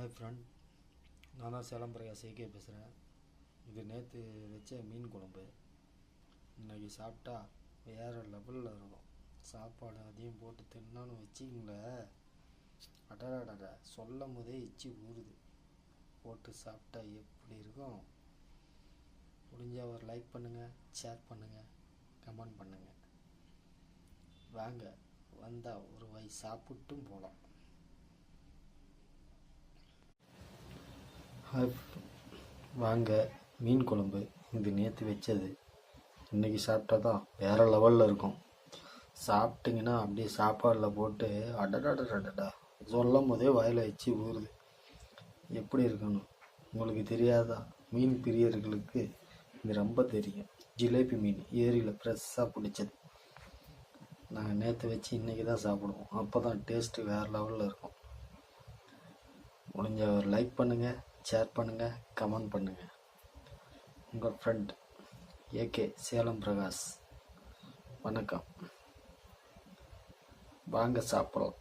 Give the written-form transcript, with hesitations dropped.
Hi friend, நான் தான் Salem Prakash AK பேசுகிறேன். இது நேற்று வச்ச மீன் குழம்பு இன்றைக்கி சாப்பிட்டா வேறு லெவலில் இருக்கும். சாப்பாடு அதையும் போட்டு தின்னான்னு வச்சிங்களேன், அடடட சொல்லும் போதே எச்சி ஊறுது. போட்டு சாப்பிட்டா எப்படி இருக்கும்? முடிஞ்சால் ஒரு லைக் பண்ணுங்கள், ஷேர் பண்ணுங்கள், கமெண்ட் பண்ணுங்கள். வாங்க, வந்தால் ஒரு வாய் சாப்பிட்டும் போகலாம். வாங்க, மீன் குழம்பு இது நேற்று வச்சது இன்றைக்கி சாப்பிட்டா தான் வேறு லெவலில் இருக்கும். சாப்பிட்டிங்கன்னா அப்படியே சாப்பாடில் போட்டு அடடடடா சொல்லும் போதே வாயில் வச்சு ஊறுது. எப்படி இருக்கணும் உங்களுக்கு தெரியாதா? மீன் பிரியர்களுக்கு இது ரொம்ப தெரியும். ஜிலேபி மீன் ஏரியில் ஃப்ரெஷ்ஷாக பிடிச்சது. நாங்கள் நேற்று வச்சு இன்றைக்கி தான் சாப்பிடுவோம். அப்போ தான் டேஸ்ட்டு வேறு லெவலில் இருக்கும். முடிஞ்ச ஒரு லைக் பண்ணுங்கள், ஷேர் பண்ணுங்கள், கமெண்ட் பண்ணுங்கள். உங்கள் ஃப்ரெண்ட் ஏகே சேலம் பிரகாஷ். வணக்கம். வாங்க சாப்பிட்றோம்.